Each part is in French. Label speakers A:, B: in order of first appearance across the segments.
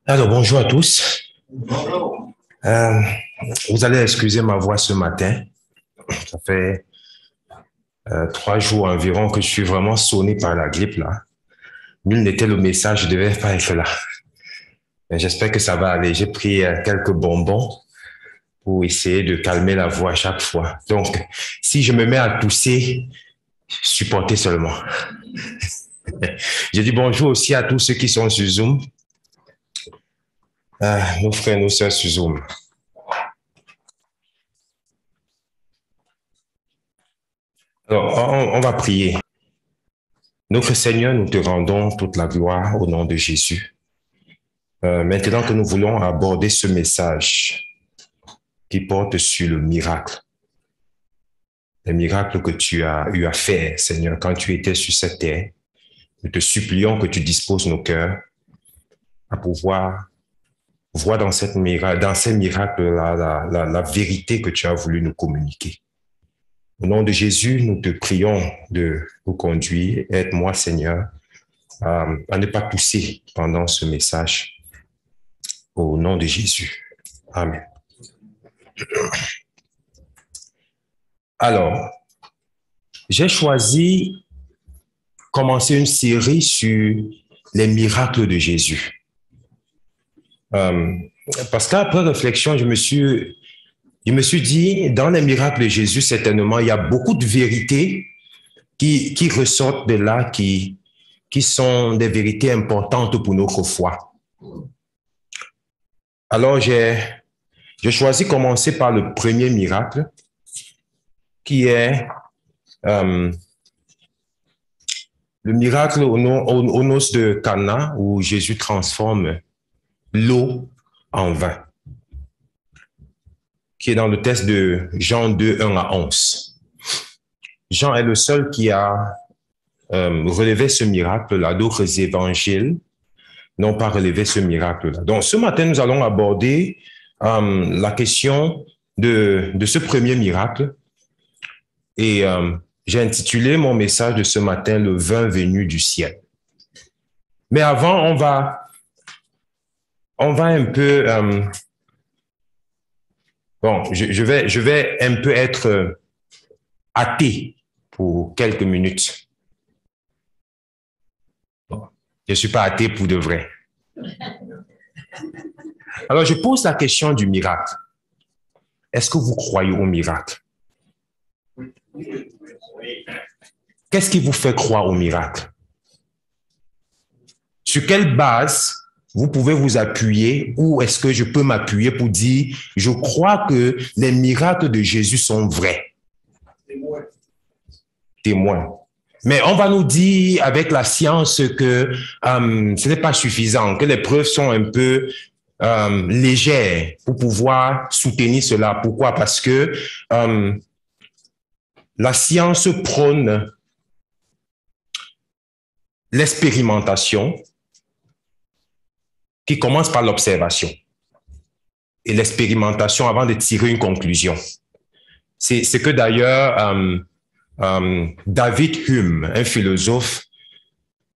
A: Alors, bonjour à tous. Euh, Vous allez excuser ma voix ce matin. Ça fait 3 jours environ que je suis vraiment sonné par la grippe là. Nul n'était le message, je devais pas être là. Mais j'espère que ça va aller. J'ai pris quelques bonbons pour essayer de calmer la voix à chaque fois. Donc, si je me mets à tousser, supportez seulement. Je dis bonjour aussi à tous ceux qui sont sur Zoom. Nos frères, nos sœurs sur Zoom. Alors, on va prier. Notre Seigneur, nous te rendons toute la gloire au nom de Jésus. Maintenant que nous voulons aborder ce message qui porte sur le miracle, les miracles que tu as eu à faire, Seigneur, quand tu étais sur cette terre, nous te supplions que tu disposes nos cœurs à pouvoir voir dans ces miracles-là la vérité que tu as voulu nous communiquer. Au nom de Jésus, nous te prions de nous conduire. Aide-moi, Seigneur, à ne pas tousser pendant ce message. Au nom de Jésus. Amen. Alors, j'ai choisi commencer une série sur les miracles de Jésus. Parce qu'après réflexion, je me suis dit, dans les miracles de Jésus, certainement, il y a beaucoup de vérités qui ressortent de là, qui sont des vérités importantes pour notre foi. Alors, j'ai choisi de commencer par le premier miracle, qui est le miracle aux noces de Cana, où Jésus transforme l'eau en vin, qui est dans le texte de Jean 2, 1 à 11. Jean est le seul qui a relevé ce miracle-là. D'autres évangiles n'ont pas relevé ce miracle-là. Donc, ce matin, nous allons aborder la question de ce premier miracle. Et j'ai intitulé mon message de ce matin « Le vin venu du ciel ». Mais avant, on va un peu... je vais un peu être athée pour quelques minutes. Bon, je ne suis pas athée pour de vrai. Alors, je pose la question du miracle. Est-ce que vous croyez au miracle? Qu'est-ce qui vous fait croire au miracle? Sur quelle base vous pouvez vous appuyer, ou est-ce que je peux m'appuyer pour dire, je crois que les miracles de Jésus sont vrais? Témoin. Mais on va nous dire avec la science que ce n'est pas suffisant, que les preuves sont un peu légères pour pouvoir soutenir cela. Pourquoi? Parce que la science prône l'expérimentation qui commence par l'observation. Et l'expérimentation avant de tirer une conclusion. C'est ce que d'ailleurs David Hume, un philosophe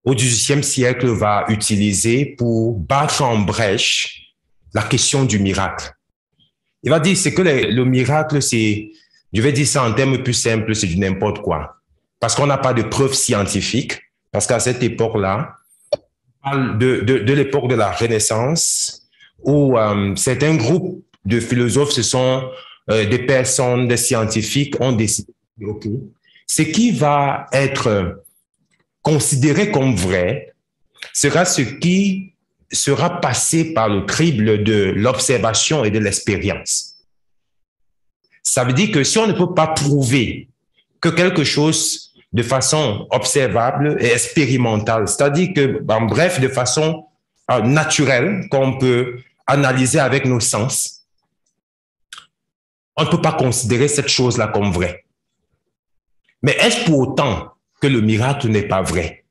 A: au XVIIIe siècle, va utiliser pour battre en brèche la question du miracle. Il va dire c'est que le miracle, c'est, je vais dire ça en termes plus simples, c'est du n'importe quoi. Parce qu'on n'a pas de preuves scientifiques, parce qu'à cette époque-là, on parle de l'époque de la Renaissance, où certains groupes de philosophes, ce sont des personnes, des scientifiques, ont décidé, OK, ce qui va être considéré comme vrai sera ce qui sera passé par le crible de l'observation et de l'expérience. Ça veut dire que si on ne peut pas prouver que quelque chose de façon observable et expérimentale, c'est-à-dire que, en bref, de façon naturelle, qu'on peut analyser avec nos sens, on ne peut pas considérer cette chose-là comme vraie. Mais est-ce pour autant que le miracle n'est pas vrai?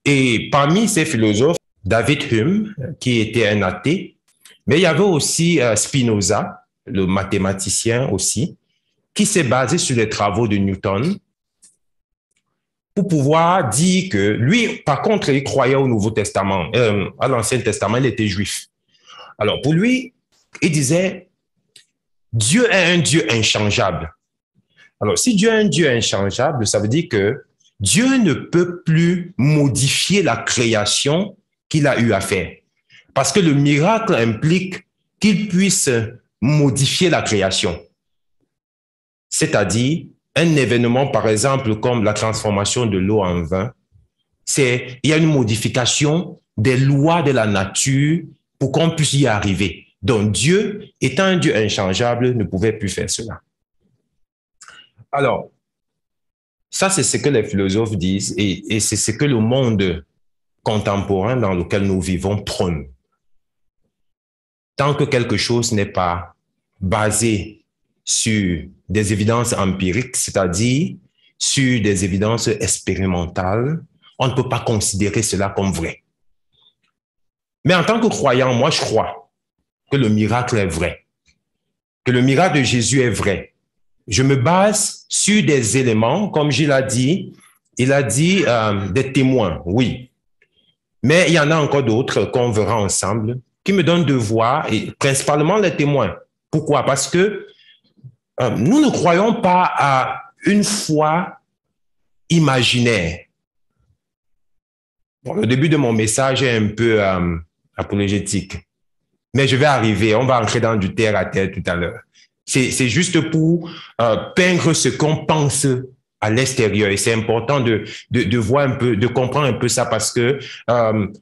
A: Et parmi ces philosophes, David Hume, qui était un athée, mais il y avait aussi Spinoza, le mathématicien aussi, qui s'est basé sur les travaux de Newton pour pouvoir dire que lui, par contre, il croyait au Nouveau Testament, à l'Ancien Testament, il était juif. Alors, pour lui, il disait, Dieu est un Dieu inchangeable. Alors, si Dieu est un Dieu inchangeable, ça veut dire que Dieu ne peut plus modifier la création qu'il a eu à faire. Parce que le miracle implique qu'il puisse modifier la création. C'est-à-dire, un événement, par exemple, comme la transformation de l'eau en vin, il y a une modification des lois de la nature pour qu'on puisse y arriver. Donc, Dieu, étant un Dieu inchangeable, ne pouvait plus faire cela. Alors, ça, c'est ce que les philosophes disent et c'est ce que le monde contemporain dans lequel nous vivons prône. Tant que quelque chose n'est pas basé sur des évidences empiriques, c'est-à-dire sur des évidences expérimentales, on ne peut pas considérer cela comme vrai. Mais en tant que croyant, moi, je crois que le miracle est vrai, que le miracle de Jésus est vrai. Je me base sur des éléments, comme Gilles a dit, il a dit des témoins, oui. Mais il y en a encore d'autres qu'on verra ensemble, qui me donnent de voir, et principalement les témoins. Pourquoi? Parce que nous ne croyons pas à une foi imaginaire. Bon, le début de mon message est un peu apologétique, mais je vais arriver, on va entrer dans du terre à terre tout à l'heure. C'est juste pour peindre ce qu'on pense à l'extérieur. Et c'est important de voir un peu, de comprendre un peu ça parce que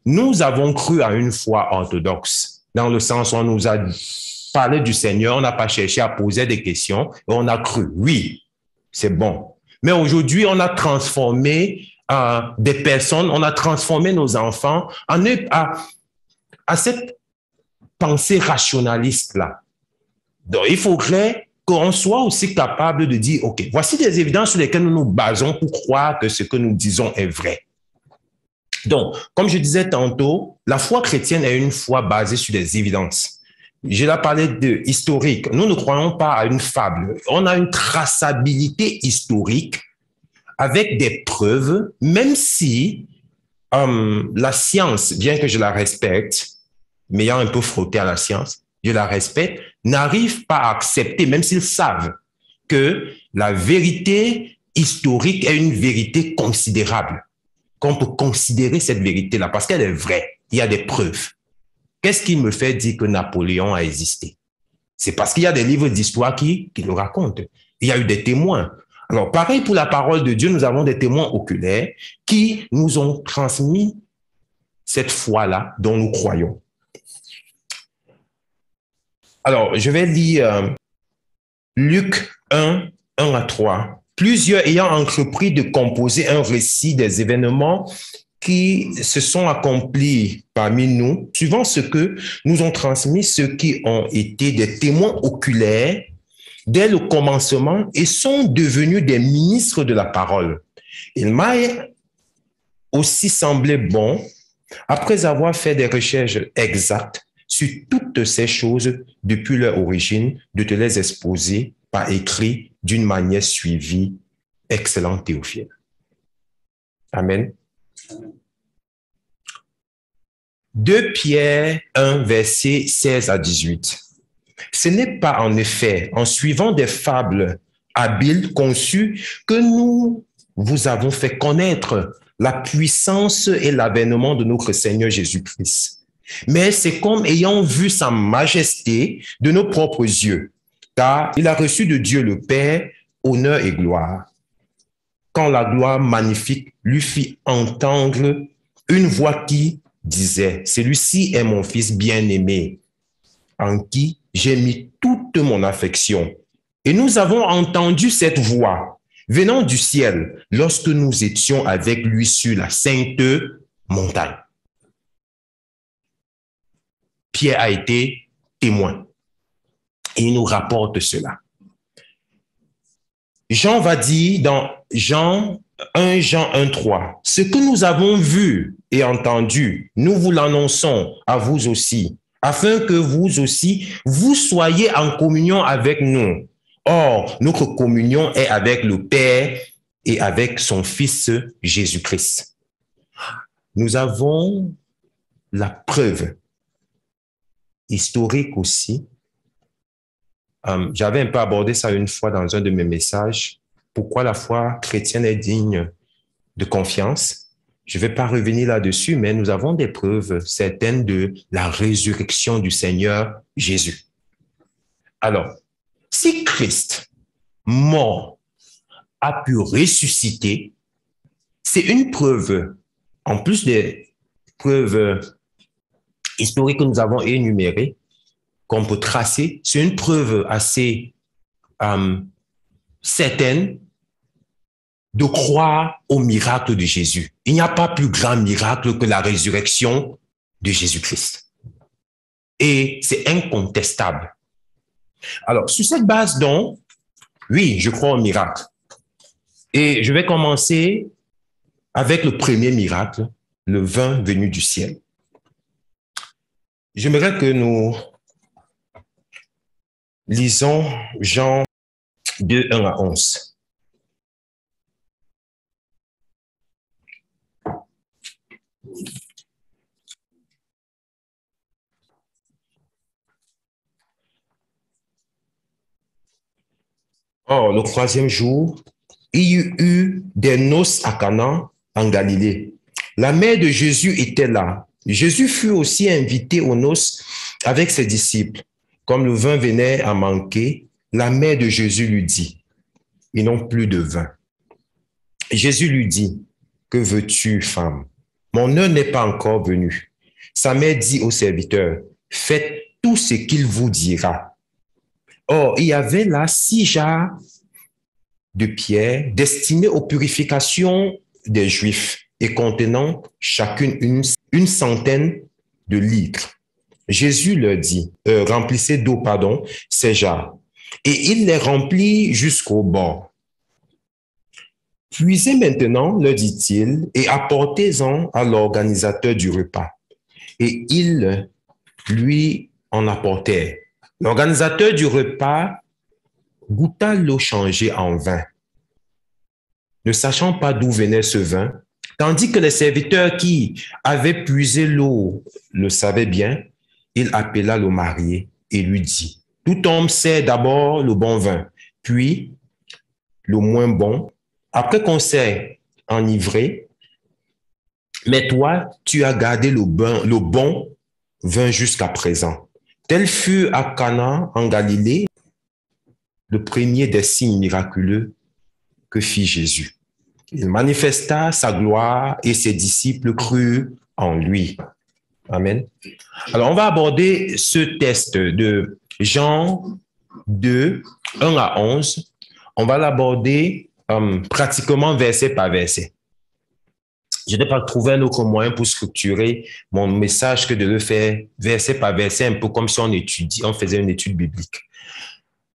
A: nous avons cru à une foi orthodoxe, dans le sens où on nous a parlé du Seigneur, on n'a pas cherché à poser des questions et on a cru. Oui, c'est bon. Mais aujourd'hui, on a transformé des personnes, on a transformé nos enfants à cette pensée rationaliste-là. Donc, il faudrait qu'on soit aussi capable de dire, OK, voici des évidences sur lesquelles nous nous basons pour croire que ce que nous disons est vrai. Donc, comme je disais tantôt, la foi chrétienne est une foi basée sur des évidences. Je l'ai parlé de historique. Nous ne croyons pas à une fable. On a une traçabilité historique avec des preuves, même si la science, bien que je la respecte, m'ayant un peu frotté à la science, je la respecte, n'arrive pas à accepter, même s'ils savent que la vérité historique est une vérité considérable, qu'on peut considérer cette vérité-là, parce qu'elle est vraie, il y a des preuves. Qu'est-ce qui me fait dire que Napoléon a existé? C'est parce qu'il y a des livres d'histoire qui le racontent. Il y a eu des témoins. Alors, pareil pour la parole de Dieu, nous avons des témoins oculaires qui nous ont transmis cette foi-là dont nous croyons. Alors, je vais lire Luc 1, 1 à 3. Plusieurs ayant entrepris de composer un récit des événements qui se sont accomplis parmi nous, suivant ce que nous ont transmis ceux qui ont été des témoins oculaires dès le commencement et sont devenus des ministres de la parole. Il m'a aussi semblé bon, après avoir fait des recherches exactes sur toutes ces choses depuis leur origine, de te les exposer par écrit d'une manière suivie, excellent Théophile. Amen. 2 Pierre 1, verset 16 à 18. Ce n'est pas en effet en suivant des fables habiles conçues que nous vous avons fait connaître la puissance et l'avènement de notre Seigneur Jésus-Christ. Mais c'est comme ayant vu sa majesté de nos propres yeux, car il a reçu de Dieu le Père honneur et gloire. Quand la gloire magnifique lui fit entendre une voix qui disait, « Celui-ci est mon fils bien-aimé, en qui j'ai mis toute mon affection. » Et nous avons entendu cette voix venant du ciel lorsque nous étions avec lui sur la sainte montagne. Pierre a été témoin et il nous rapporte cela. Jean va dire dans Jean 1, 3, « Ce que nous avons vu et entendu, nous vous l'annonçons à vous aussi, afin que vous aussi, vous soyez en communion avec nous. Or, notre communion est avec le Père et avec son Fils Jésus-Christ. Nous avons la preuve historique aussi. J'avais un peu abordé ça une fois dans un de mes messages. Pourquoi la foi chrétienne est digne de confiance? Je ne vais pas revenir là-dessus, mais nous avons des preuves certaines de la résurrection du Seigneur Jésus. Alors, si Christ, mort, a pu ressusciter, c'est une preuve, en plus des preuves historiques que nous avons énumérées, qu'on peut tracer, c'est une preuve assez certaine de croire au miracle de Jésus. Il n'y a pas plus grand miracle que la résurrection de Jésus-Christ. Et c'est incontestable. Alors, sur cette base, donc, oui, je crois au miracle. Et je vais commencer avec le premier miracle, le vin venu du ciel. J'aimerais que nous lisons Jean 2, 1 à 11. Or, le troisième jour, il y eut des noces à Cana, en Galilée. La mère de Jésus était là. Jésus fut aussi invité aux noces avec ses disciples. Comme le vin venait à manquer, la mère de Jésus lui dit, « Ils n'ont plus de vin. » Jésus lui dit, « Que veux-tu, femme? Mon heure n'est pas encore venue. » Sa mère dit au serviteur, « Faites tout ce qu'il vous dira. » Or, il y avait là 6 jarres de pierre destinés aux purifications des Juifs et contenant chacune une centaine de litres. Jésus leur dit, remplissez d'eau, ces jarres. Et il les remplit jusqu'au bord. Puisez maintenant, leur dit-il, et apportez-en à l'organisateur du repas. Et ils lui en apportèrent. L'organisateur du repas goûta l'eau changée en vin, ne sachant pas d'où venait ce vin, tandis que les serviteurs qui avaient puisé l'eau le savaient bien. Il appela le marié et lui dit, « Tout homme sait d'abord le bon vin, puis le moins bon, après qu'on s'est enivré, mais toi, tu as gardé le bon vin jusqu'à présent. » Tel fut à Cana en Galilée le premier des signes miraculeux que fit Jésus. Il manifesta sa gloire et ses disciples crurent en lui. Amen. Alors, on va aborder ce texte de Jean 2, 1 à 11. On va l'aborder pratiquement verset par verset. Je n'ai pas trouvé un autre moyen pour structurer mon message que de le faire verset par verset, un peu comme si on faisait une étude biblique.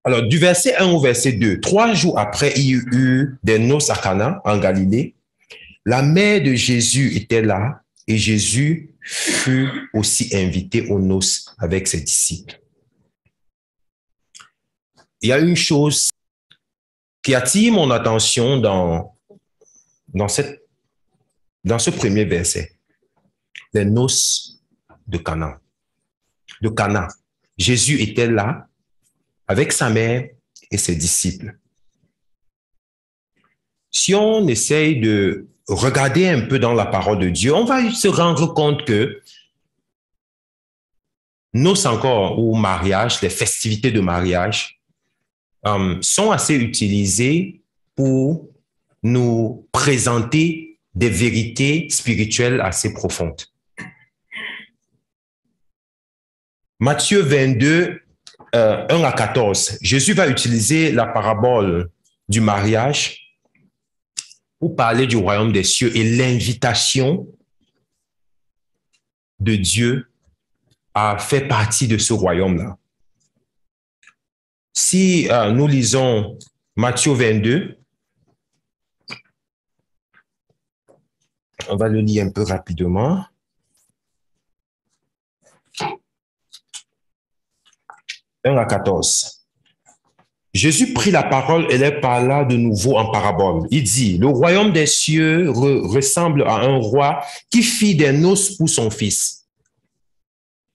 A: Alors, du verset 1 au verset 2, 3 jours après, il y eut des noces à Cana, en Galilée. La mère de Jésus était là et Jésus fut aussi invité aux noces avec ses disciples. Il y a une chose qui attire mon attention dans ce premier verset. Les noces de Cana. De Cana. Jésus était là avec sa mère et ses disciples. Si on essaye de regarder un peu dans la parole de Dieu, on va se rendre compte que noces encore ou mariage, les festivités de mariage, sont assez utilisées pour nous présenter des vérités spirituelles assez profondes. Matthieu 22, 1 à 14, Jésus va utiliser la parabole du mariage pour parler du royaume des cieux et l'invitation de Dieu à faire partie de ce royaume-là. Si nous lisons Matthieu 22, on va le lire un peu rapidement. « 1 à 14. Jésus prit la parole et leur parla de nouveau en parabole. Il dit, le royaume des cieux ressemble à un roi qui fit des noces pour son fils.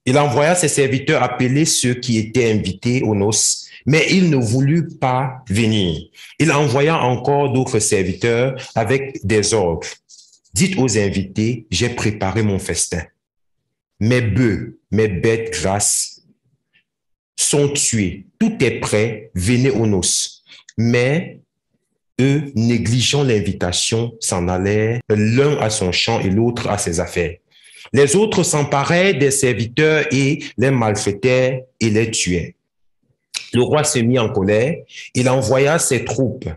A: Il envoya ses serviteurs appeler ceux qui étaient invités aux noces, mais ils ne voulurent pas venir. Il envoya encore d'autres serviteurs avec des ordres. Dites aux invités, j'ai préparé mon festin. Mes bœufs, mes bêtes grasses sont tués. Tout est prêt. Venez aux noces. Mais eux, négligeant l'invitation, s'en allèrent, l'un à son champ et l'autre à ses affaires. Les autres s'emparèrent des serviteurs et les maltraitèrent et les tuaient. Le roi se mit en colère. Il envoya ses troupes,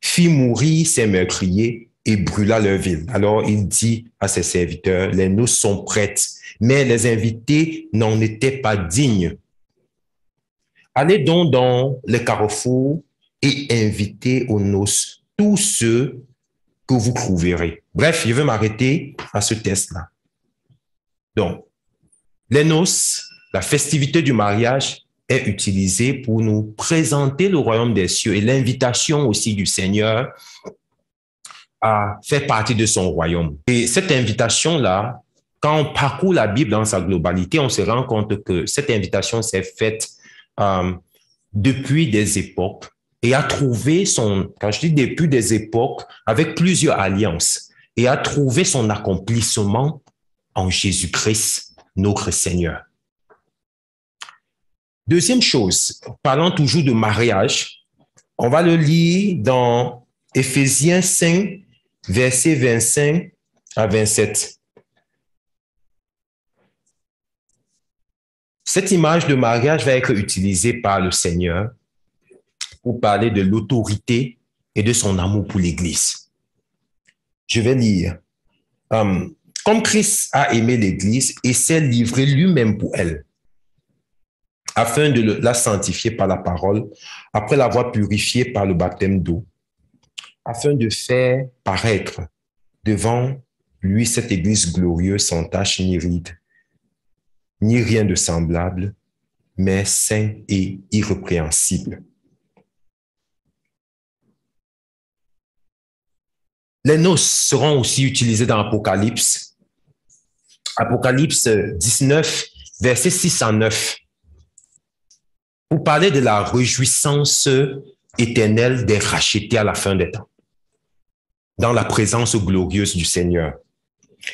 A: fit mourir ses meurtriers et brûla leur ville. Alors il dit à ses serviteurs, les noces sont prêtes, mais les invités n'en étaient pas dignes. Allez donc dans les carrefours et invitez aux noces tous ceux que vous trouverez. Bref, je vais m'arrêter à ce test-là. Donc, les noces, la festivité du mariage est utilisée pour nous présenter le royaume des cieux et l'invitation aussi du Seigneur à faire partie de son royaume. Et cette invitation-là, quand on parcourt la Bible dans sa globalité, on se rend compte que cette invitation s'est faite depuis des époques et a trouvé quand je dis depuis des époques, avec plusieurs alliances, et a trouvé son accomplissement en Jésus-Christ, notre Seigneur. Deuxième chose, parlant toujours de mariage, on va le lire dans Éphésiens 5, versets 25 à 27. Cette image de mariage va être utilisée par le Seigneur pour parler de l'autorité et de son amour pour l'Église. Je vais lire. Comme Christ a aimé l'Église et s'est livré lui-même pour elle, afin de la sanctifier par la parole, après l'avoir purifiée par le baptême d'eau, afin de faire paraître devant lui cette Église glorieuse sans tache ni ride, ni rien de semblable, mais saint et irrépréhensible. Les noces seront aussi utilisées dans Apocalypse. Apocalypse 19, versets 6 à 9. Pour parler de la réjouissance éternelle des rachetés à la fin des temps, dans la présence glorieuse du Seigneur.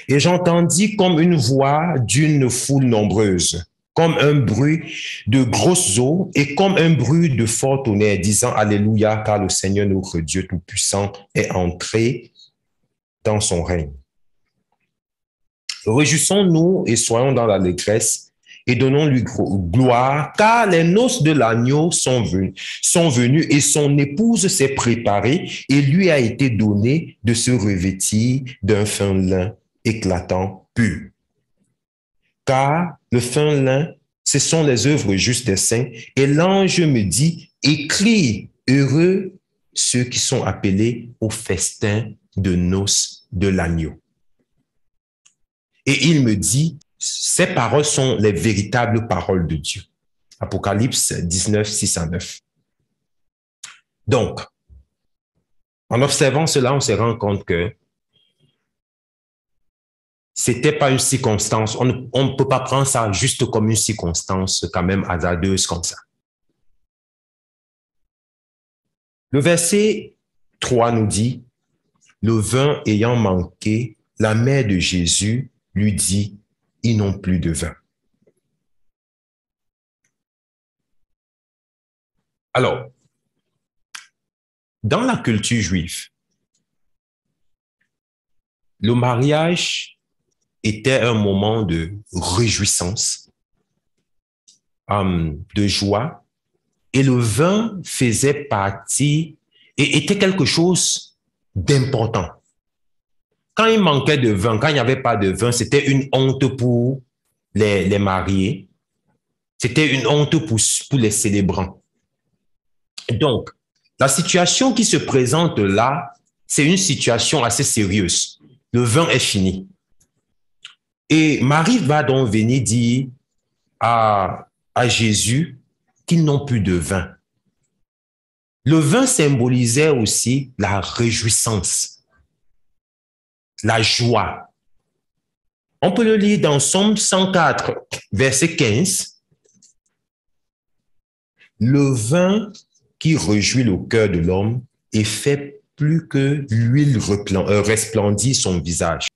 A: Et j'entendis comme une voix d'une foule nombreuse, comme un bruit de grosses eaux et comme un bruit de fort tonnerre, disant Alléluia, car le Seigneur notre Dieu Tout-Puissant est entré dans son règne. Réjouissons-nous et soyons dans l'allégresse et donnons-lui gloire, car les noces de l'agneau sont venues et son épouse s'est préparée et lui a été donné de se revêtir d'un fin lin éclatant, pur. Car le fin lin, ce sont les œuvres justes des saints, et l'ange me dit, écris, heureux ceux qui sont appelés au festin de noces de l'agneau. Et il me dit, ces paroles sont les véritables paroles de Dieu. Apocalypse 19, 6 à 9. Donc, en observant cela, on se rend compte que c'était pas une circonstance. On ne peut pas prendre ça juste comme une circonstance quand même hasardeuse comme ça. Le verset 3 nous dit, le vin ayant manqué, la mère de Jésus lui dit, ils n'ont plus de vin. Alors, dans la culture juive, le mariage était un moment de réjouissance, de joie, et le vin faisait partie et était quelque chose d'important. Quand il manquait de vin, quand il n'y avait pas de vin, c'était une honte pour les mariés, c'était une honte pour les célébrants. Donc, la situation qui se présente là, c'est une situation assez sérieuse. Le vin est fini. Et Marie va donc venir dire à Jésus qu'ils n'ont plus de vin. Le vin symbolisait aussi la réjouissance, la joie. On peut le lire dans Somme 104, verset 15. Le vin qui réjouit le cœur de l'homme et fait plus que l'huile resplendit son visage.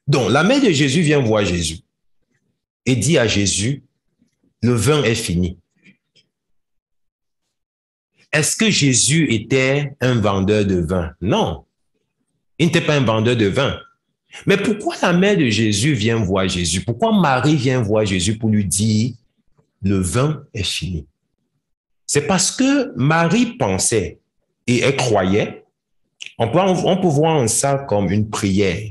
A: Donc, la mère de Jésus vient voir Jésus et dit à Jésus, le vin est fini. Est-ce que Jésus était un vendeur de vin? Non, il n'était pas un vendeur de vin. Mais pourquoi la mère de Jésus vient voir Jésus? Pourquoi Marie vient voir Jésus pour lui dire, le vin est fini? C'est parce que Marie pensait et elle croyait, on peut voir ça comme une prière.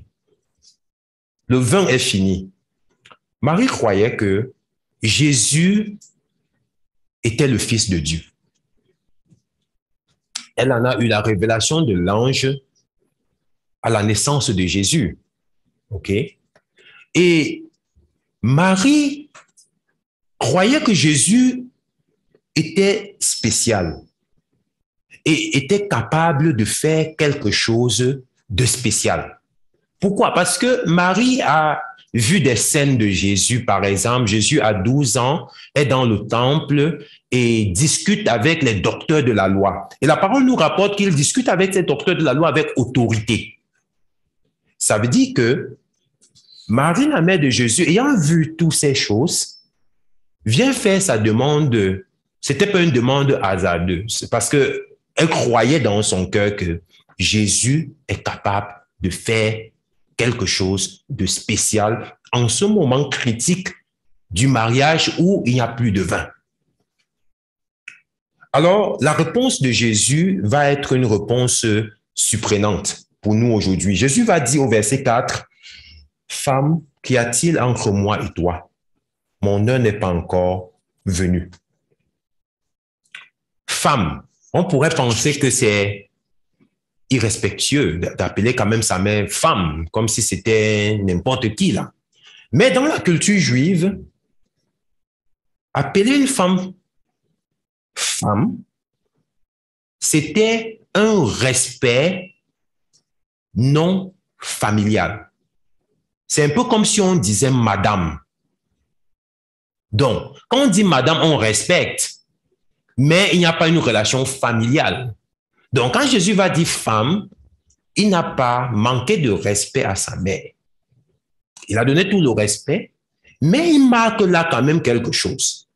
A: Le vin est fini. Marie croyait que Jésus était le Fils de Dieu. Elle en a eu la révélation de l'ange à la naissance de Jésus. OK? Et Marie croyait que Jésus était spécial et était capable de faire quelque chose de spécial. Pourquoi? Parce que Marie a vu des scènes de Jésus, par exemple. Jésus a 12 ans, est dans le temple et discute avec les docteurs de la loi. Et la parole nous rapporte qu'il discute avec ces docteurs de la loi avec autorité. Ça veut dire que Marie, la mère de Jésus, ayant vu toutes ces choses, vient faire sa demande. C'était pas une demande hasardeuse, parce que elle croyait dans son cœur que Jésus est capable de faire quelque chose de spécial en ce moment critique du mariage où il n'y a plus de vin. Alors, la réponse de Jésus va être une réponse surprenante pour nous aujourd'hui. Jésus va dire au verset 4, « Femme, qu'y a-t-il entre moi et toi? Mon heure n'est pas encore venue. » Femme, on pourrait penser que c'est irrespectueux d'appeler quand même sa mère femme, comme si c'était n'importe qui là. Mais dans la culture juive, appeler une femme femme, c'était un respect non familial. C'est un peu comme si on disait madame. Donc, quand on dit madame, on respecte, mais il n'y a pas une relation familiale. Donc, quand Jésus va dire femme, il n'a pas manqué de respect à sa mère. Il a donné tout le respect, mais il marque là quand même quelque chose.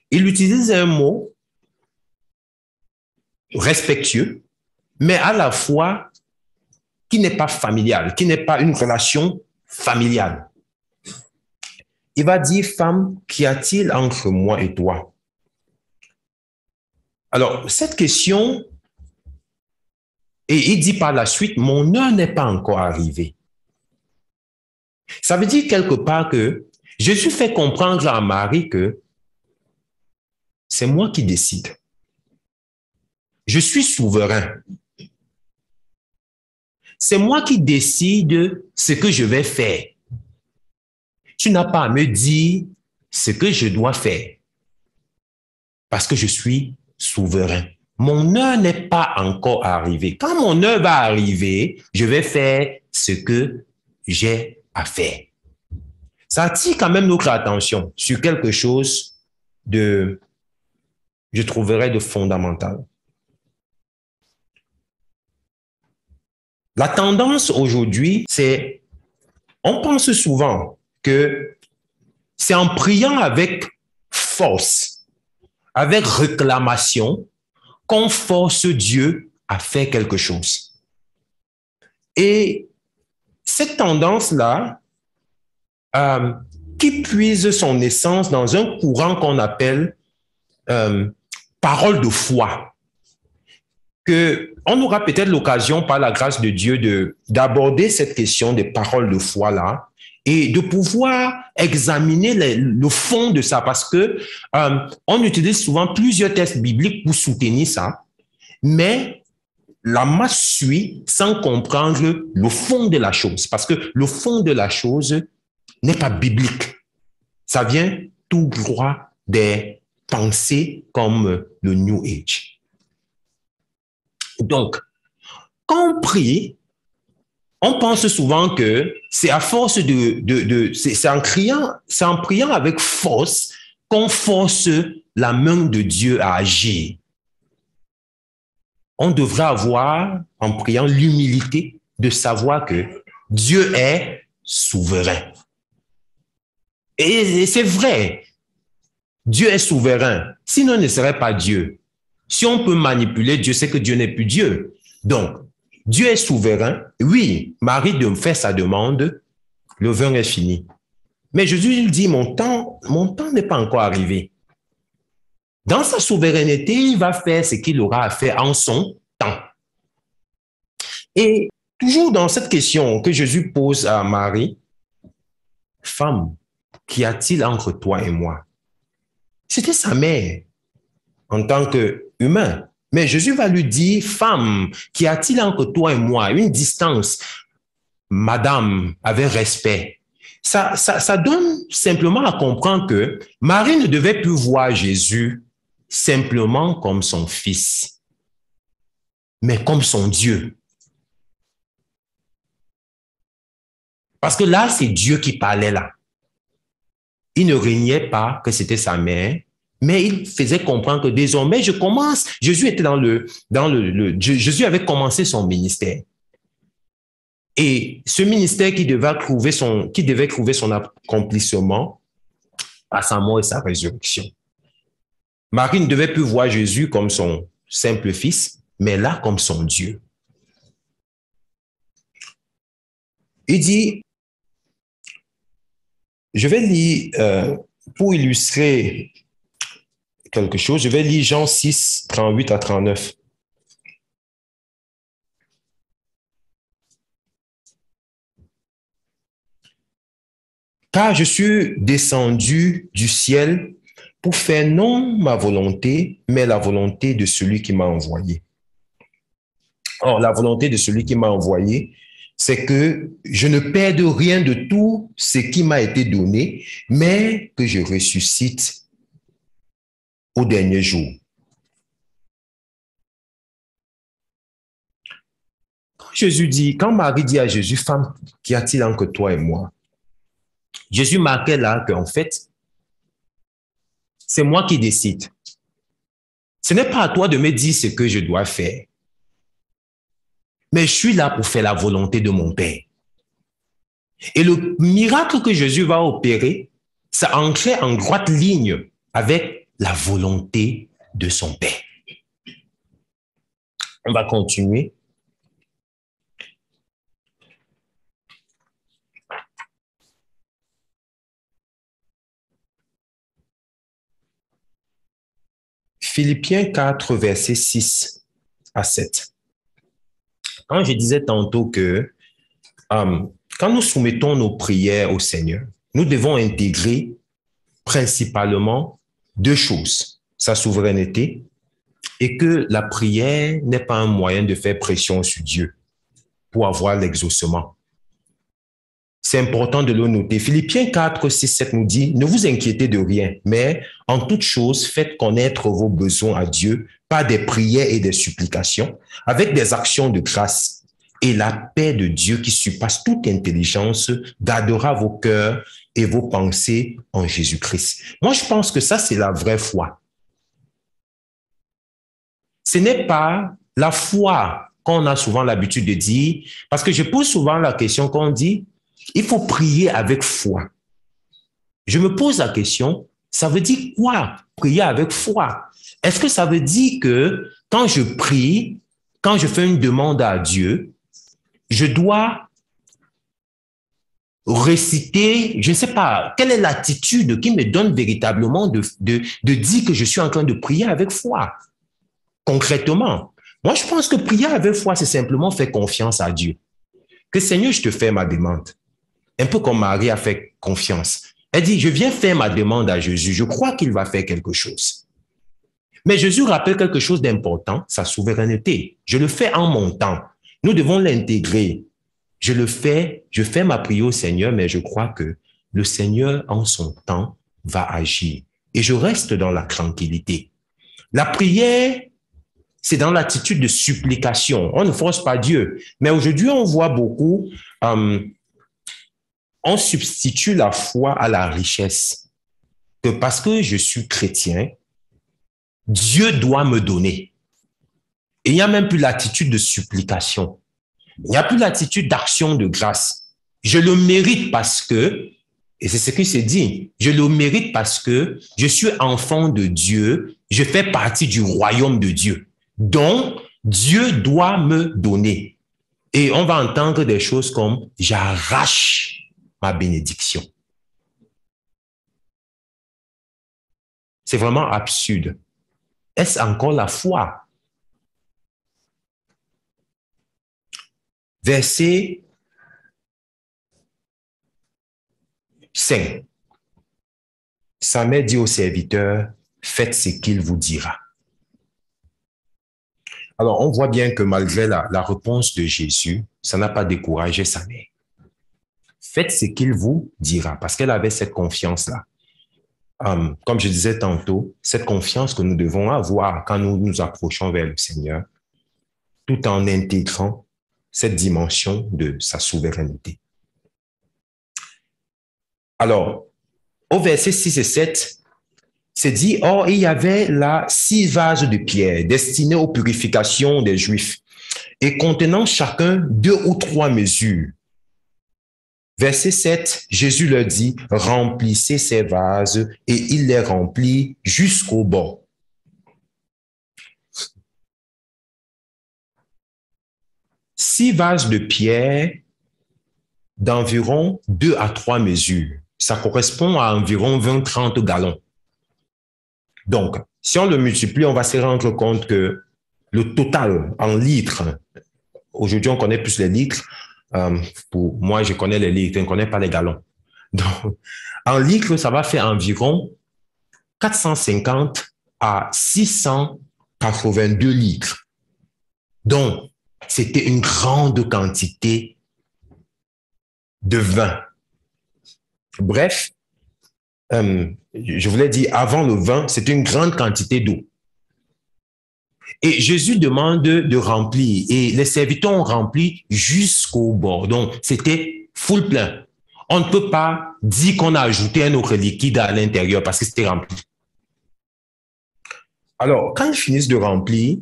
A: Il utilise un mot respectueux, mais à la fois qui n'est pas familial, qui n'est pas une relation familiale. Il va dire, femme, qu'y a-t-il entre moi et toi? Alors, cette question, et il dit par la suite, mon heure n'est pas encore arrivée. Ça veut dire quelque part que Jésus fait comprendre à Marie que c'est moi qui décide. Je suis souverain. C'est moi qui décide ce que je vais faire. Tu n'as pas à me dire ce que je dois faire parce que je suis souverain. Mon heure n'est pas encore arrivée. Quand mon heure va arriver, je vais faire ce que j'ai à faire. Ça attire quand même notre attention sur quelque chose de, je trouverais, de fondamental. La tendance aujourd'hui, c'est, on pense souvent que c'est en priant avec force, avec réclamation, qu'on force Dieu à faire quelque chose. Et cette tendance-là, qui puise son essence dans un courant qu'on appelle parole de foi, qu'on aura peut-être l'occasion, par la grâce de Dieu, d'aborder cette question des paroles de foi-là et de pouvoir examiner le fond de ça, parce que on utilise souvent plusieurs textes bibliques pour soutenir ça, mais la masse suit sans comprendre le fond de la chose, parce que le fond de la chose n'est pas biblique. Ça vient tout droit des penser comme le New Age. Donc, quand on prie, on pense souvent que c'est à force c'est en priant avec force qu'on force la main de Dieu à agir. On devrait avoir, en priant, l'humilité de savoir que Dieu est souverain. Et c'est vrai, Dieu est souverain. Sinon, il ne serait pas Dieu. Si on peut manipuler Dieu, c'est que Dieu n'est plus Dieu. Donc, Dieu est souverain. Oui, Marie fait sa demande, le vin est fini. Mais Jésus il dit, mon temps n'est pas encore arrivé. Dans sa souveraineté, il va faire ce qu'il aura à faire en son temps. Et toujours dans cette question que Jésus pose à Marie, femme, qu'y a-t-il entre toi et moi? C'était sa mère en tant qu'humain. Mais Jésus va lui dire, femme, qu'y a-t-il entre toi et moi? Une distance, madame, avec respect. Ça donne simplement à comprendre que Marie ne devait plus voir Jésus simplement comme son fils, mais comme son Dieu. Parce que là, c'est Dieu qui parlait là. Il ne régnait pas que c'était sa mère, mais il faisait comprendre que désormais, Jésus était Jésus avait commencé son ministère. Et ce ministère qui devait trouver son accomplissement à sa mort et sa résurrection. Marie ne devait plus voir Jésus comme son simple fils, mais là comme son Dieu. Il dit, je vais lire, pour illustrer quelque chose, je vais lire Jean 6, 38 à 39. Car je suis descendu du ciel pour faire non ma volonté, mais la volonté de celui qui m'a envoyé. Or, la volonté de celui qui m'a envoyé, c'est que je ne perde rien de tout ce qui m'a été donné, mais que je ressuscite au dernier jour. Quand Marie dit à Jésus, femme, qu'y a-t-il entre toi et moi? Jésus marquait là qu'en fait, c'est moi qui décide. Ce n'est pas à toi de me dire ce que je dois faire. Mais je suis là pour faire la volonté de mon Père. Et le miracle que Jésus va opérer, ça ancrait en droite ligne avec la volonté de son Père. On va continuer. Philippiens 4, versets 6 à 7. Quand je disais tantôt que quand nous soumettons nos prières au Seigneur, nous devons intégrer principalement deux choses, sa souveraineté et que la prière n'est pas un moyen de faire pression sur Dieu pour avoir l'exaucement. C'est important de le noter. Philippiens 4, 6, 7 nous dit, ne vous inquiétez de rien, mais en toute chose, faites connaître vos besoins à Dieu par des prières et des supplications, avec des actions de grâce. Et la paix de Dieu qui surpasse toute intelligence gardera vos cœurs et vos pensées en Jésus-Christ. Moi, je pense que ça, c'est la vraie foi. Ce n'est pas la foi qu'on a souvent l'habitude de dire, parce que je pose souvent la question qu'on dit, il faut prier avec foi. Je me pose la question, ça veut dire quoi, prier avec foi? Est-ce que ça veut dire que quand je prie, quand je fais une demande à Dieu, je dois réciter, je ne sais pas, quelle est l'attitude qui me donne véritablement de dire que je suis en train de prier avec foi? Concrètement, moi je pense que prier avec foi, c'est simplement faire confiance à Dieu. Que Seigneur, je te fais ma demande. Un peu comme Marie a fait confiance. Elle dit, je viens faire ma demande à Jésus. Je crois qu'il va faire quelque chose. Mais Jésus rappelle quelque chose d'important, sa souveraineté. Je le fais en mon temps. Nous devons l'intégrer. Je fais ma prière au Seigneur, mais je crois que le Seigneur, en son temps, va agir. et je reste dans la tranquillité. La prière, c'est dans l'attitude de supplication. On ne force pas Dieu. Mais aujourd'hui, on voit beaucoup, on substitue la foi à la richesse. Que parce que je suis chrétien, Dieu doit me donner. Et il n'y a même plus l'attitude de supplication. Il n'y a plus l'attitude d'action de grâce. Je le mérite parce que, et c'est ce qui se dit, je le mérite parce que je suis enfant de Dieu, je fais partie du royaume de Dieu. Donc, Dieu doit me donner. Et on va entendre des choses comme « j'arrache ma bénédiction ». C'est vraiment absurde. Est-ce encore la foi? Verset 5. Sa mère dit au serviteur, faites ce qu'il vous dira. Alors, on voit bien que malgré la réponse de Jésus, ça n'a pas découragé sa mère. Faites ce qu'il vous dira, parce qu'elle avait cette confiance-là. Comme je disais tantôt, cette confiance que nous devons avoir quand nous nous approchons vers le Seigneur, tout en intégrant cette dimension de sa souveraineté. Alors, au verset 6 et 7, c'est dit, « Or, il y avait là 6 vases de pierre destinés aux purifications des Juifs et contenant chacun 2 ou 3 mesures. » Verset 7, Jésus leur dit, « Remplissez ces vases, et il les remplit jusqu'au bord. » 6 vases de pierre d'environ 2 à 3 mesures. Ça correspond à environ 20-30 gallons. Donc, si on le multiplie, on va se rendre compte que le total en litres, aujourd'hui on connaît plus les litres, pour moi je connais les litres, je ne connais pas les gallons. Donc, en litres, ça va faire environ 450 à 682 litres. Donc, c'était une grande quantité de vin. Bref, je vous l'ai dit, avant le vin, c'est une grande quantité d'eau. Et Jésus demande de remplir. Et les serviteurs ont rempli jusqu'au bord. Donc, c'était full plein. On ne peut pas dire qu'on a ajouté un autre liquide à l'intérieur parce que c'était rempli. Alors, quand ils finissent de remplir,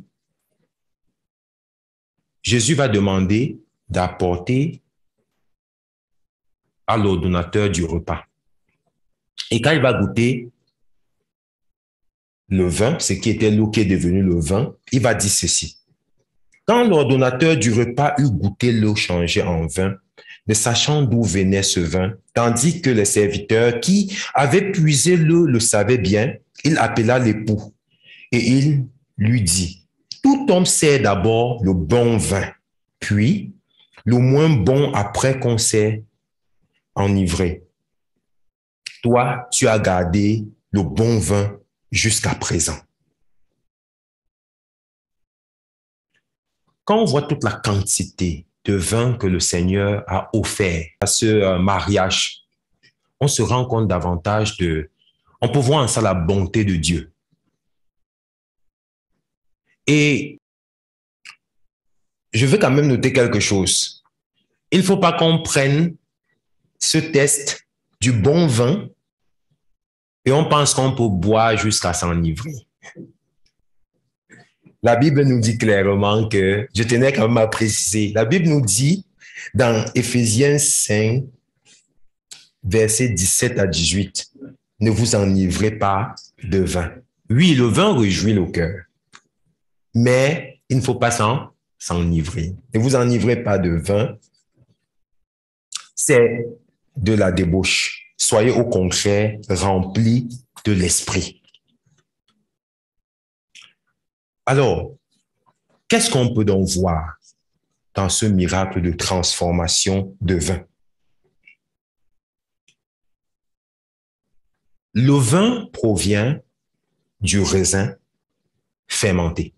A: Jésus va demander d'apporter à l'ordonnateur du repas. Et quand il va goûter le vin, ce qui était l'eau qui est devenue le vin, il va dire ceci. Quand l'ordonnateur du repas eut goûté l'eau changée en vin, ne sachant d'où venait ce vin, tandis que les serviteurs qui avaient puisé l'eau le savaient bien, il appela l'époux et il lui dit, tout homme sert d'abord le bon vin, puis le moins bon après qu'on s'est enivré. Toi, tu as gardé le bon vin jusqu'à présent. Quand on voit toute la quantité de vin que le Seigneur a offert à ce mariage, on se rend compte davantage on peut voir en ça la bonté de Dieu. Et je veux quand même noter quelque chose. Il ne faut pas qu'on prenne ce test du bon vin et on pense qu'on peut boire jusqu'à s'enivrer. La Bible nous dit clairement que, je tenais quand même à préciser, la Bible nous dit dans Éphésiens 5, versets 17 à 18, ne vous enivrez pas de vin. Oui, le vin réjouit le cœur, mais il ne faut pas s'enivrer. Ne vous enivrez pas de vin, c'est de la débauche. Soyez au contraire remplis de l'esprit. Alors, qu'est-ce qu'on peut donc voir dans ce miracle de transformation de vin? Le vin provient du raisin fermenté.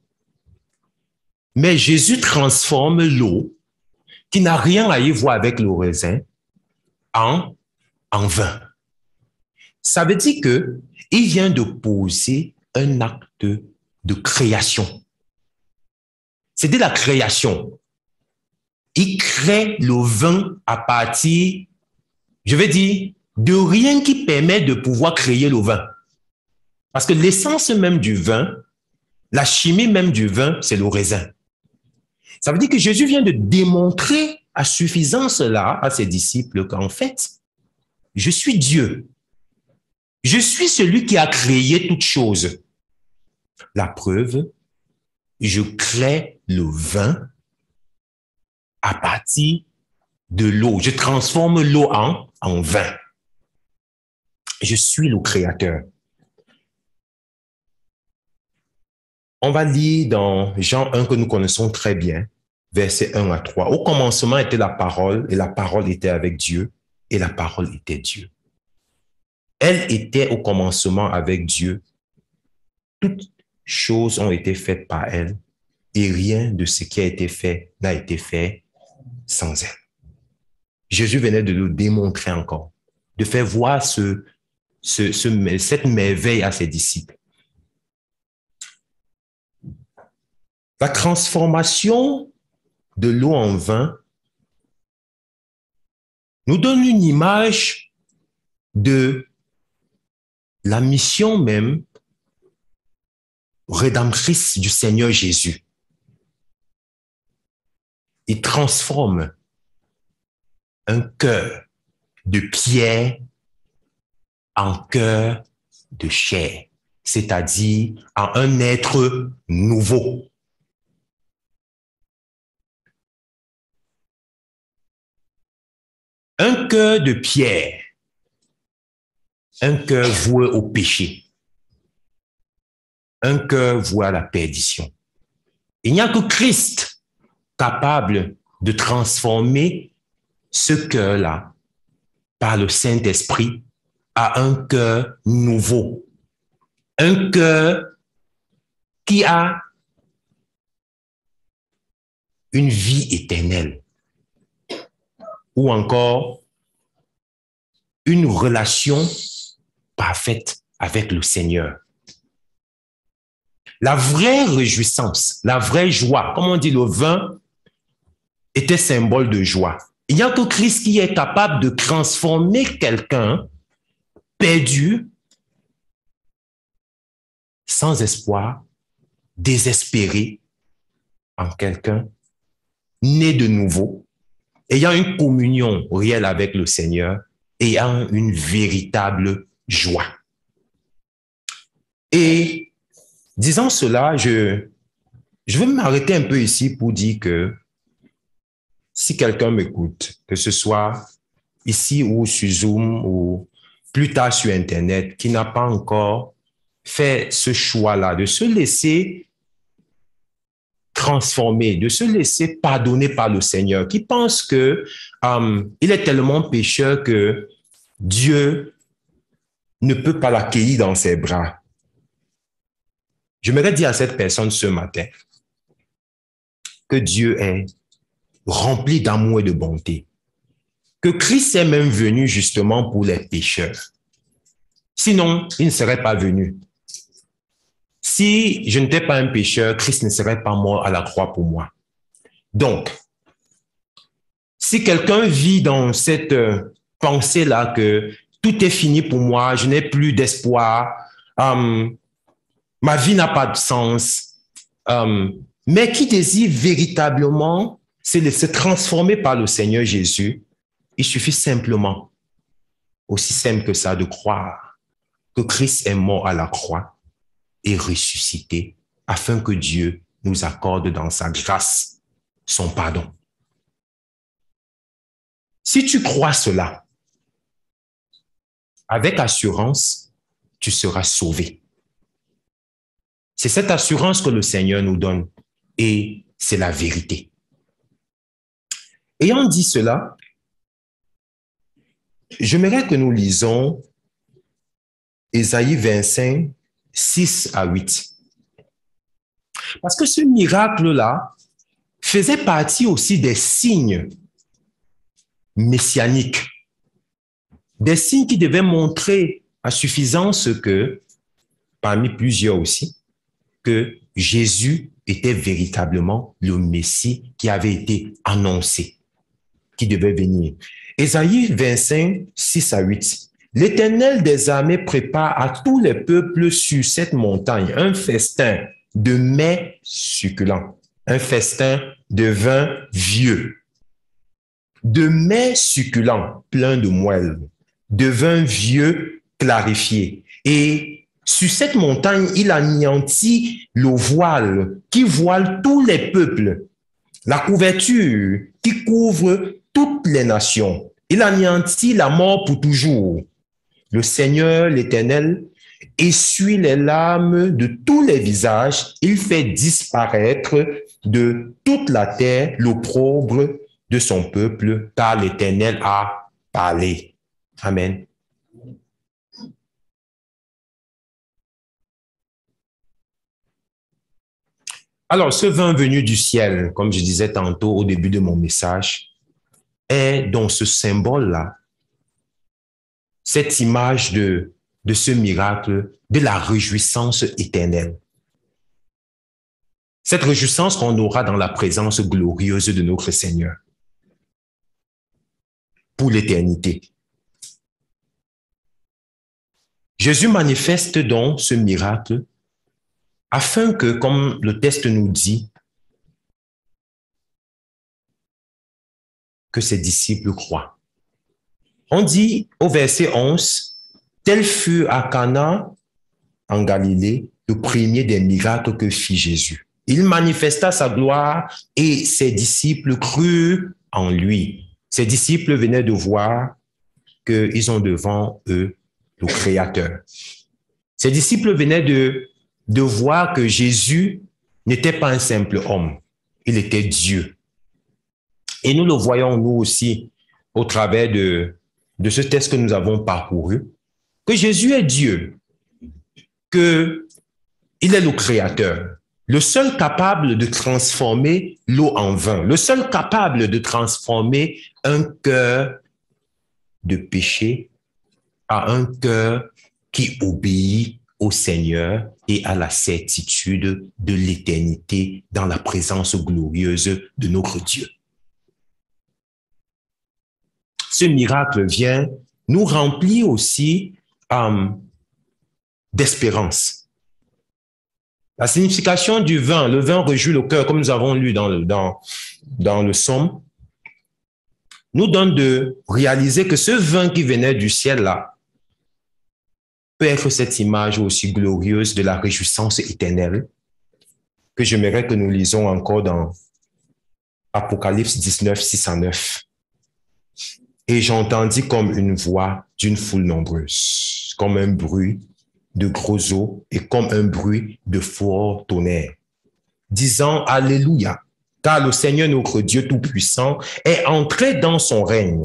A: Mais Jésus transforme l'eau, qui n'a rien à y voir avec le raisin, en vin. Ça veut dire que il vient de poser un acte de création. C'est de la création. Il crée le vin à partir, je vais dire, de rien qui permet de pouvoir créer le vin. Parce que l'essence même du vin, la chimie même du vin, c'est le raisin. Ça veut dire que Jésus vient de démontrer à suffisance là à ses disciples qu'en fait, je suis Dieu. Je suis celui qui a créé toutes choses. La preuve, je crée le vin à partir de l'eau. Je transforme l'eau en vin. Je suis le créateur. On va lire dans Jean 1 que nous connaissons très bien, versets 1 à 3. Au commencement était la parole, et la parole était avec Dieu, et la parole était Dieu. Elle était au commencement avec Dieu. Toutes choses ont été faites par elle, et rien de ce qui a été fait n'a été fait sans elle. Jésus venait de le démontrer encore, de faire voir cette merveille à ses disciples. La transformation de l'eau en vin nous donne une image de la mission même rédemptrice du Seigneur Jésus. Il transforme un cœur de pierre en cœur de chair, c'est-à-dire en un être nouveau. Un cœur de pierre, un cœur voué au péché, un cœur voué à la perdition. Il n'y a que Christ capable de transformer ce cœur-là par le Saint-Esprit à un cœur nouveau, un cœur qui a une vie éternelle ou encore une relation parfaite avec le Seigneur. La vraie réjouissance, la vraie joie, comme on dit, le vin était symbole de joie. Il n'y a que Christ qui est capable de transformer quelqu'un perdu, sans espoir, désespéré, en quelqu'un né de nouveau, ayant une communion réelle avec le Seigneur, ayant une véritable joie. Et disant cela, je vais m'arrêter un peu ici pour dire que si quelqu'un m'écoute, que ce soit ici ou sur Zoom ou plus tard sur Internet, qui n'a pas encore fait ce choix-là, de se laisser transformer, de se laisser pardonner par le Seigneur, qui pense que il est tellement pécheur que Dieu ne peut pas l'accueillir dans ses bras. J'aimerais dire à cette personne ce matin que Dieu est rempli d'amour et de bonté, que Christ est même venu justement pour les pécheurs. Sinon, il ne serait pas venu. Si je n'étais pas un pécheur, Christ ne serait pas mort à la croix pour moi. Donc, si quelqu'un vit dans cette pensée-là que tout est fini pour moi, je n'ai plus d'espoir, ma vie n'a pas de sens, mais qui désire véritablement se transformer par le Seigneur Jésus, il suffit simplement, aussi simple que ça, de croire que Christ est mort à la croix et ressuscité afin que Dieu nous accorde dans sa grâce son pardon. Si tu crois cela, avec assurance, tu seras sauvé. C'est cette assurance que le Seigneur nous donne et c'est la vérité. Ayant dit cela, j'aimerais que nous lisons Ésaïe 25, 6 à 8. Parce que ce miracle-là faisait partie aussi des signes messianiques, des signes qui devaient montrer à suffisance que, parmi plusieurs aussi, que Jésus était véritablement le Messie qui avait été annoncé, qui devait venir. Ésaïe 25, 6 à 8. L'Éternel des armées prépare à tous les peuples sur cette montagne un festin de mets succulents, un festin de vin vieux, de mets succulents pleins de moelle, de vin vieux clarifié. Et sur cette montagne, il anéantit le voile qui voile tous les peuples, la couverture qui couvre toutes les nations. Il anéantit la mort pour toujours. Le Seigneur, l'Éternel, essuie les larmes de tous les visages. Il fait disparaître de toute la terre l'opprobre de son peuple, car l'Éternel a parlé. Amen. Alors, ce vin venu du ciel, comme je disais tantôt au début de mon message, est dans ce symbole-là, cette image de ce miracle, de la réjouissance éternelle. Cette réjouissance qu'on aura dans la présence glorieuse de notre Seigneur pour l'éternité. Jésus manifeste donc ce miracle afin que, comme le texte nous dit, que ses disciples croient. On dit au verset 11, « Tel fut à Cana, en Galilée, le premier des miracles que fit Jésus. Il manifesta sa gloire et ses disciples crurent en lui. » Ses disciples venaient de voir qu'ils ont devant eux le Créateur. Ses disciples venaient de voir que Jésus n'était pas un simple homme, il était Dieu. Et nous le voyons nous aussi au travers de ce texte que nous avons parcouru, que Jésus est Dieu, qu'il est le Créateur, le seul capable de transformer l'eau en vin, le seul capable de transformer un cœur de péché à un cœur qui obéit au Seigneur et à la certitude de l'éternité dans la présence glorieuse de notre Dieu. Ce miracle vient nous remplir aussi d'espérance. La signification du vin, le vin réjouit le cœur, comme nous avons lu dans le psaume, nous donne de réaliser que ce vin qui venait du ciel là peut être cette image aussi glorieuse de la réjouissance éternelle que j'aimerais que nous lisons encore dans Apocalypse 19, 6 à 9. Et j'entendis comme une voix d'une foule nombreuse, comme un bruit de gros eaux et comme un bruit de fort tonnerre, disant Alléluia, car le Seigneur notre Dieu Tout-Puissant est entré dans son règne.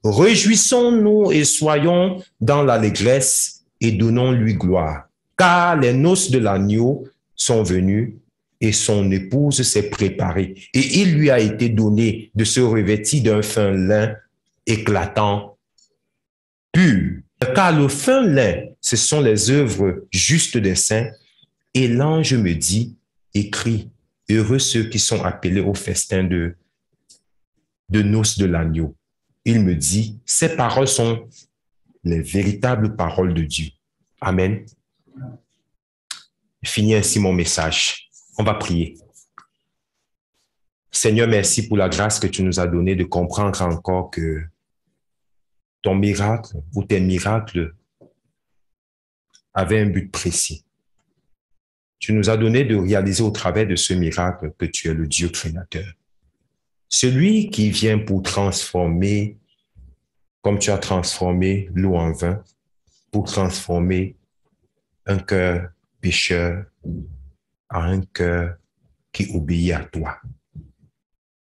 A: Réjouissons-nous et soyons dans l'allégresse et donnons-lui gloire, car les noces de l'agneau sont venues et son épouse s'est préparée. Et il lui a été donné de se revêtir d'un fin lin éclatant, pur. Car le fin lin, ce sont les œuvres justes des saints. Et l'ange me dit, écrit, heureux ceux qui sont appelés au festin de noces de l'agneau. Il me dit, ces paroles sont les véritables paroles de Dieu. Amen. Je finis ainsi mon message. On va prier. Seigneur, merci pour la grâce que tu nous as donnée de comprendre encore que ton miracle ou tes miracles avaient un but précis. Tu nous as donné de réaliser au travers de ce miracle que tu es le Dieu créateur. Celui qui vient pour transformer, comme tu as transformé l'eau en vin, pour transformer un cœur pécheur à un cœur qui obéit à toi.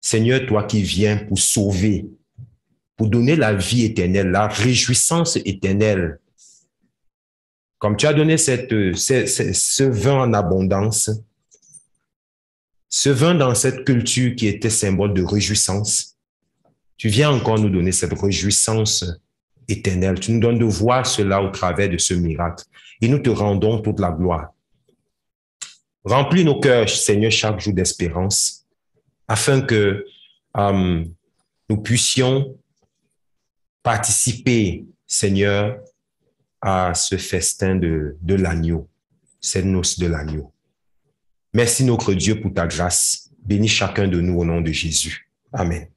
A: Seigneur, toi qui viens pour sauver, pour donner la vie éternelle, la réjouissance éternelle, comme tu as donné ce vin en abondance, ce vin dans cette culture qui était symbole de réjouissance, tu viens encore nous donner cette réjouissance éternel. Tu nous donnes de voir cela au travers de ce miracle. Et nous te rendons toute la gloire. Remplis nos cœurs, Seigneur, chaque jour d'espérance, afin que nous puissions participer, Seigneur, à ce festin de l'agneau, cette noce de l'agneau. Merci, notre Dieu, pour ta grâce. Bénis chacun de nous au nom de Jésus. Amen.